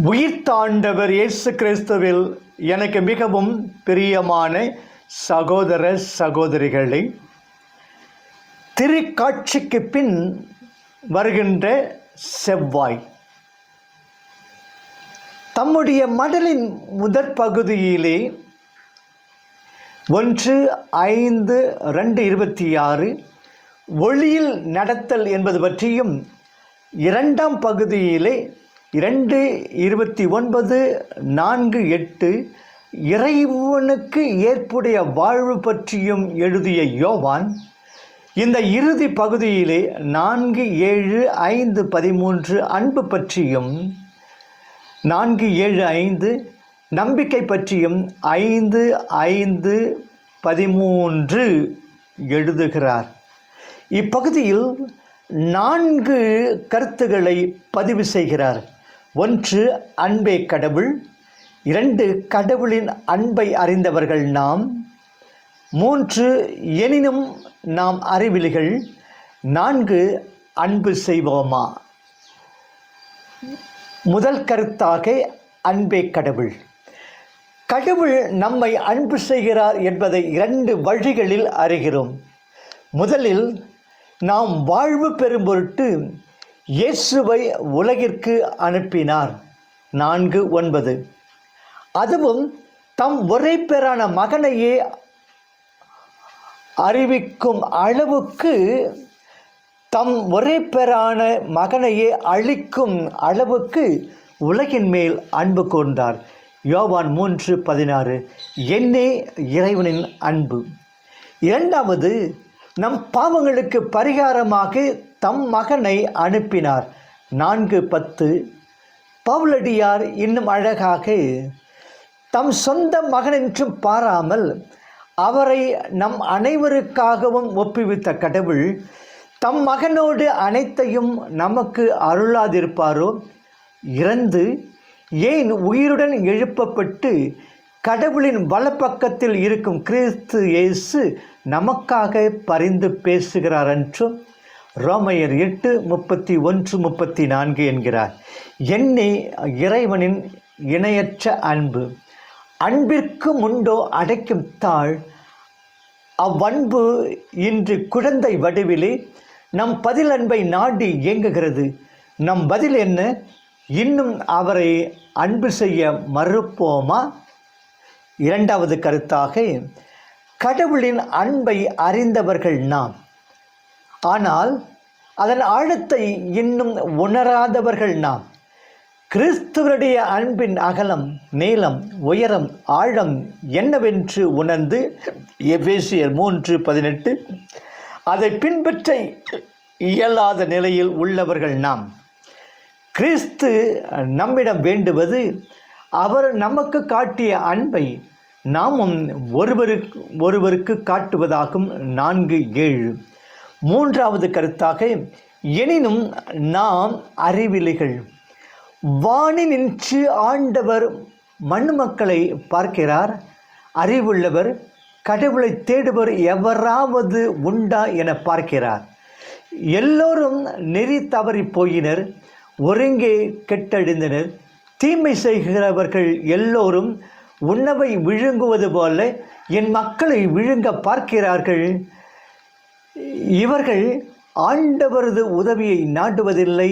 உயிர்த்தாண்டவர் இயேசு கிறிஸ்துவில் எனக்கு மிகவும் பிரியமான சகோதர சகோதரிகளை, திருக்காட்சிக்கு பின் வருகின்ற செவ்வாய் தம்முடைய மடலின் முதற் பகுதியிலே 1:5-2:26 ஒளியில் நடத்தல் என்பது பற்றியும், இரண்டாம் பகுதியிலே 2:29-4:8 இறைவனுக்கு ஏற்புடைய வாழ்வு பற்றியும் எழுதிய யோவான் இந்த இறுதி பகுதியிலே 4:7-5:13 அன்பு பற்றியும், 4:7-5 நம்பிக்கை பற்றியும், 5:5-13 எழுதுகிறார். இப்பகுதியில் 4 கருத்துக்களை பதிவு செய்கிறார். 1. அன்பே கடவுள். 2. கடவுளின் அன்பை அறிந்தவர்கள் நாம். 3. எனினும் நாம் அறிவிலிகள். 4. அன்பு செய்வோமா. முதல் கருத்தாக அன்பே கடவுள். கடவுள் நம்மை அன்பு செய்கிறார் என்பதை 2 வழிகளில் அறிகிறோம். முதலில், நாம் வாழ்வு பெறும் பொருட்டு இயேசுவை உலகிற்கு அனுப்பினார். 4:9. அதுவும் தம் ஒரே பேரான மகனையே அறிவிக்கும் அளவுக்கு, தம் ஒரே பேரான மகனையே அளிக்கும் அளவுக்கு உலகின் மேல் அன்பு கூர்ந்தார். யோவான் 3:16. என்னே இறைவனின் அன்பு. இரண்டாவது, நம் பாவங்களுக்கு பரிகாரமாக தம் மகனை அனுப்பினார். 4:10. பவுலடியார் இன்னும் அழகாக, தம் சொந்த மகனென்றும் பாராமல் அவரை நம் அனைவருக்காகவும் ஒப்புவித்த கடவுள் தம் மகனோடு அனைத்தையும் நமக்கு அருளாதிருப்பாரோ. இறந்து ஏன் உயிருடன் எழுப்பப்பட்டு கடவுளின் வலப்பக்கத்தில் இருக்கும் கிறிஸ்து இயேசு நமக்காக பரிந்து பேசுகிறார் என்றும் ரோமையர் 8:31-34 என்கிறார். என்னே இறைவனின் இணையற்ற அன்பு. அன்பிற்கு முண்டோ அடைக்கும் தாழ். அவ்வன்பு இன்று குழந்தை வடிவிலே நம் பதில் அன்பை நாடி இயங்குகிறது. நம் பதில் என்ன? இன்னும் அவரை அன்பு செய்ய மறுப்போமா? இரண்டாவது கருத்தாக, கடவுளின் அன்பை அறிந்தவர்கள் நாம், ஆனால் அதன் ஆழத்தை இன்னும் உணராதவர்கள் நாம். கிறிஸ்துவனுடைய அன்பின் அகலம், நீளம், உயரம், ஆழம் என்னவென்று உணர்ந்து எபேசியர் 3:18 அதை பின்பற்ற இயலாத நிலையில் உள்ளவர்கள் நாம். கிறிஸ்து நம்மிடம் வேண்டுவது அவர் நமக்கு காட்டிய அன்பை நாமும் ஒருவருக்கு காட்டுவதாகும். 4:7. மூன்றாவது கருத்தாக, எனினும் நாம் அறிவிலிகள். வானினின்று ஆண்டவர் மண்மக்களை பார்க்கிறார். அறிவுள்ளவர், கடவுளை தேடுவர் எவராவது உண்டா என பார்க்கிறார். எல்லோரும் நெறி தவறி போயினர், ஒருங்கே கெட்டழிந்தனர். தீமை செய்கிறவர்கள் எல்லோரும் உணவை விழுங்குவது போல என் மக்களை விழுங்க பார்க்கிறார்கள். இவர்கள் ஆண்டவரது உதவியை நாடுவதில்லை.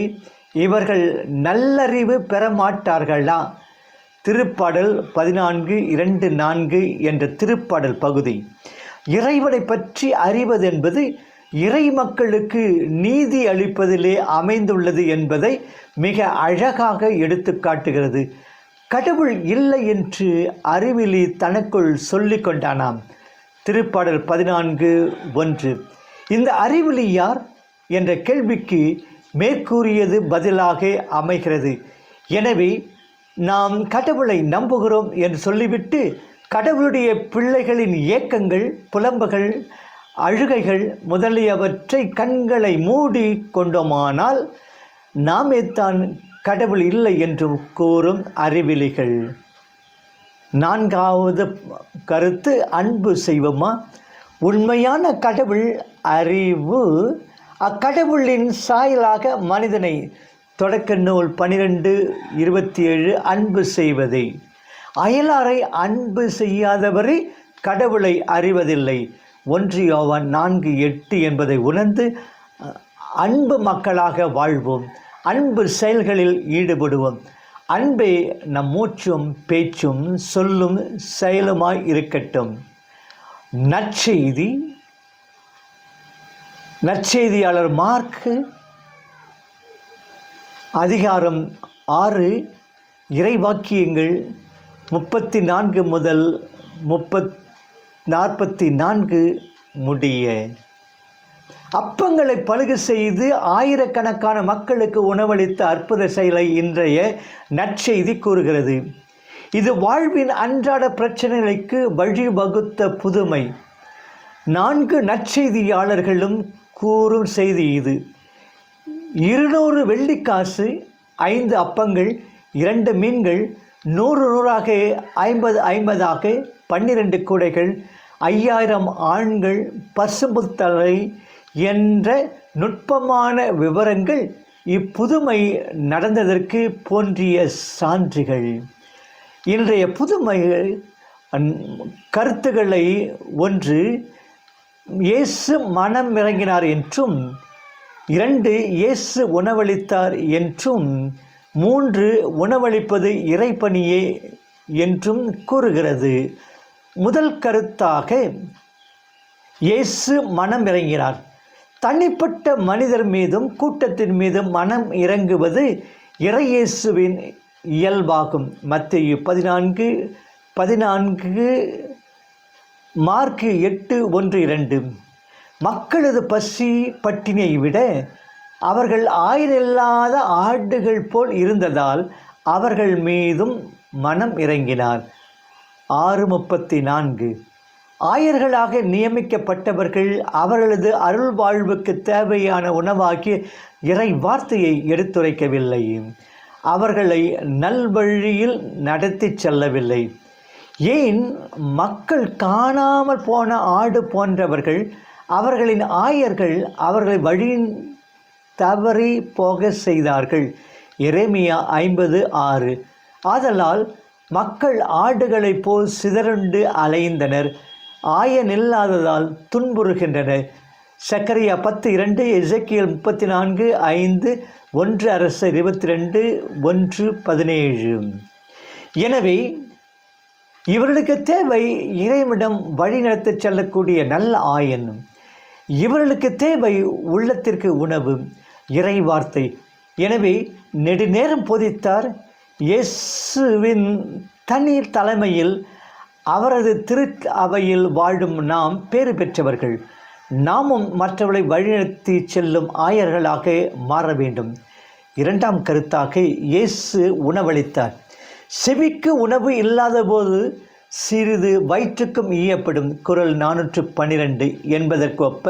இவர்கள் நல்லறிவு பெறமாட்டார்களா? திருப்பாடல் 14:2-4 என்ற திருப்பாடல் பகுதி. இறைவனை பற்றி அறிவதென்பது இறை மக்களுக்கு நீதி அளிப்பதிலே அமைந்துள்ளது என்பதை மிக அழகாக எடுத்து காட்டுகிறது. கடவுள் இல்லை என்று அறிவிலி தனக்குள் சொல்லிக் கொண்டானாம். திருப்பாடல் 14:1. இந்த அறிவிலி யார் என்ற கேள்விக்கு மேற்கூறியது பதிலாக அமைகிறது. எனவே நாம் கடவுளை நம்புகிறோம் என்று சொல்லிவிட்டு கடவுளுடைய பிள்ளைகளின் ஏக்கங்கள், புலம்புகள், அழுகைகள் முதலியவற்றை கண்களை மூடி கொண்டோமானால் நாமே தான் கடவுள் இல்லை என்று கூறும் அறிவிலிகள். நான்காவது கருத்து, அன்பு செய்வோமா. உண்மையான கடவுள் அறிவு அக்கடவுளின் சாயலாக மனிதனை தொடக்க நூல் 12:27 அன்பு செய்வதே. அயலாரை அன்பு செய்யாதவரை கடவுளை அறிவதில்லை. 1 யோவான் 4:8 என்பதை உணர்ந்து அன்பு மக்களாக வாழ்வோம். அன்பு செயல்களில் ஈடுபடுவோம். அன்பே நம் மூச்சும் பேச்சும் சொல்லும் செயலுமாய் இருக்கட்டும். நற்செய்தியாளர் மார்க்கு அதிகாரம் 6 இறைவாக்கியங்கள் 34 முதல் 44 முடிய. அப்பங்களை பழுகு செய்து ஆயிரக்கணக்கான மக்களுக்கு உணவளித்த அற்புத செயலை இன்றைய நற்செய்தி கூறுகிறது. இது வாழ்வின் அன்றாட பிரச்சனைகளுக்கு வழிவகுத்த புதுமை. 4 நற்செய்தியாளர்களும் கூறும் செய்தி இது. 200 வெள்ளிக்காசு, 5 அப்பங்கள், 2 மீன்கள், 100 50 12 கூடைகள், 5000 ஆண்கள், பசும்புத்தலை என்ற நுட்பமான விவரங்கள் இப்புதுமை நடந்ததற்கு போன்றிய சான்றுகள். இன்றைய புதுமை கருத்துக்களை 1 இயேசு மனம் இறங்கினார் என்றும், 2 இயேசு உணவளித்தார் என்றும், 3 உணவளிப்பது இறைப்பணியே என்றும் கூறுகிறது. முதல் கருத்தாக இயேசு மனம் இறங்கினார். தனிப்பட்ட மனிதர் மீதும் கூட்டத்தின் மீதும் மனம் இறங்குவது இறையேசுவின் இயல்பாகும். மத்தேயு 14:14, மார்க்கு 8:1-2. மக்களது பசி பட்டினியை விட அவர்கள் ஆயிரில்லாத ஆடுகள் போல் இருந்ததால் அவர்கள் மீதும் மனம் இறங்கினார். 6:34. ஆயர்களாக நியமிக்கப்பட்டவர்கள் அவர்களது அருள் வாழ்வுக்கு தேவையான உணவாகிய இறை வார்த்தையை எடுத்துரைக்கவில்லை. அவர்களை நல்வழியில் நடத்தி செல்லவில்லை. ஏன் மக்கள் காணாமல் போன ஆடு போன்றவர்கள். அவர்களின் ஆயர்கள் அவர்களை வழி தவறி போக செய்தார்கள். எரேமியா 50:6. ஆதலால் மக்கள் ஆடுகளைப் போல் சிதறுண்டு அலைந்தனர், ஆயனில்லாததால் துன்புறுகின்றனர். சக்கரியா 10:2, எசேக்கியேல் 34:5, 1 அரசர் 22:1-17. எனவே இவர்களுக்கு தேவை இறைவனிடம் வழிநடத்தி செல்லக்கூடிய நல்ல ஆயன். இவர்களுக்கு தேவை உள்ளத்திற்கு உணவு, இறை வார்த்தை. எனவே நெடுநேரம் போதித்தார். இயேசுவின் தனி தலைமையில் அவரது திரு அவையில் வாழும் நாம் பேறு பெற்றவர்கள். நாமும் மற்றவர்களை வழிநடத்தி செல்லும் ஆயர்களாக மாற வேண்டும். 2ஆம் கருத்தாக இயேசு உணவளித்தார். செவிக்கு உணவு இல்லாத போது சிறிது வயிற்றுக்கும் ஈயப்படும். குறள் 412 என்பதற்கு ஒப்ப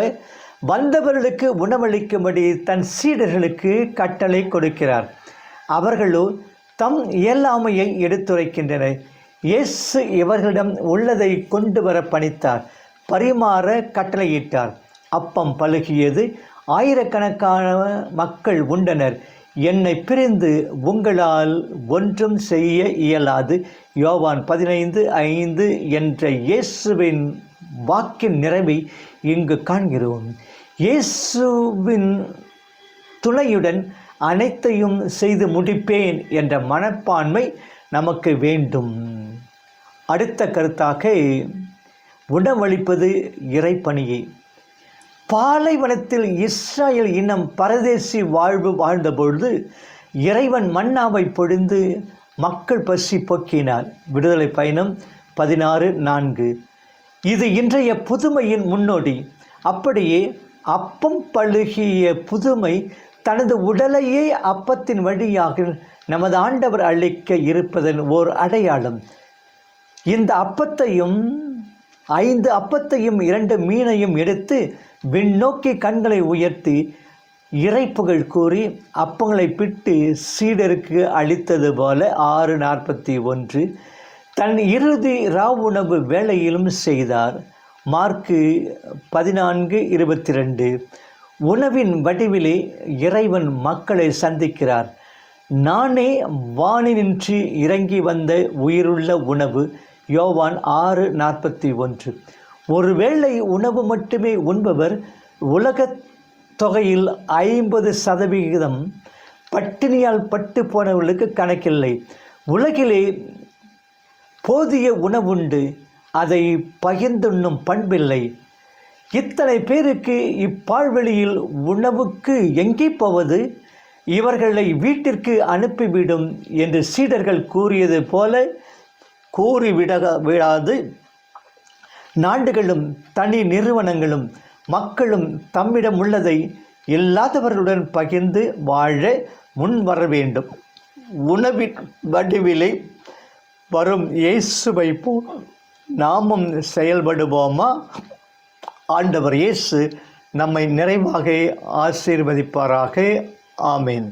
வந்தவர்களுக்கு உணவளிக்கும்படி தன் சீடர்களுக்கு கட்டளை கொடுக்கிறார். அவர்களோ தம் இயலாமையை எடுத்துரைக்கின்றனர். இயேசு இவர்களிடம் உள்ளதை கொண்டு வர பணித்தார், பரிமாற கட்டளையிட்டார். அப்பம் பழுகியது, ஆயிரக்கணக்கான மக்கள் உண்டனர். என்னை பிரிந்து உங்களால் ஒன்றும் செய்ய இயலாது. யோவான் 15:5 என்ற இயேசுவின் வாக்கின் நிறைவை இங்கு காண்கிறோம். இயேசுவின் துணையுடன் அனைத்தையும் செய்து முடிப்பேன் என்ற மனப்பான்மை நமக்கு வேண்டும். அடுத்த கருத்தாக உணவளிப்பது இறைப்பணியே. பாலைவனத்தில் இஸ்ராயல் இனம் பரதேசி வாழ்வு வாழ்ந்தபொழுது இறைவன் மன்னாவை பொழிந்து மக்கள் பசி போக்கினார். விடுதலை பயணம் 16:4. இது இன்றைய புதுமையின் முன்னோடி. அப்படியே அப்பம் பழுகிய புதுமை தனது உடலையே அப்பத்தின் வழியாக நமது ஆண்டவர் அளிக்க இருப்பதன் ஓர் அடையாளம். இந்த அப்பத்தையும் 5 அப்பத்தையும் 2 மீனையும் எடுத்து விண்ணோக்கி கண்களை உயர்த்தி இறைப்புகழ் கூறி அப்பங்களை பிட்டு சீடருக்கு அளித்தது போல 6:41 தன் இறுதி ராவுணவு வேளையிலும் செய்தார். மார்க்கு 14:22. உணவின் வடிவிலே இறைவன் மக்களை சந்திக்கிறார். நானே வானினின்று இறங்கி வந்த உயிருள்ள உணவு. யோவான் 6:41. ஒருவேளை உணவு மட்டுமே உண்பவர் உலகத் தொகையில் 50% பட்டினியால் பட்டு போனவர்களுக்கு கணக்கில்லை. உலகிலே போதிய உணவுண்டு, அதை பகிர்ந்துண்ணும் பண்பில்லை. இத்தனை பேருக்கு இப்பாழ்வெளியில் உணவுக்கு எங்கே போவது? இவர்களை வீட்டிற்கு அனுப்பிவிடும் என்று சீடர்கள் கூறியது போல கூறிவிடாது நாடுகளும் தனி நிறுவனங்களும் மக்களும் தம்மிடம் உள்ளதை இல்லாதவர்களுடன் பகிர்ந்து வாழ முன் வர வேண்டும். உணவின் வடிவிலே வரும் இயேசுவை போல் நாமும் செயல்படுவோமா? ஆண்டவர் இயேசு நம்மை நிறைவாக ஆசீர்வதிப்பாராக. ஆமேன்.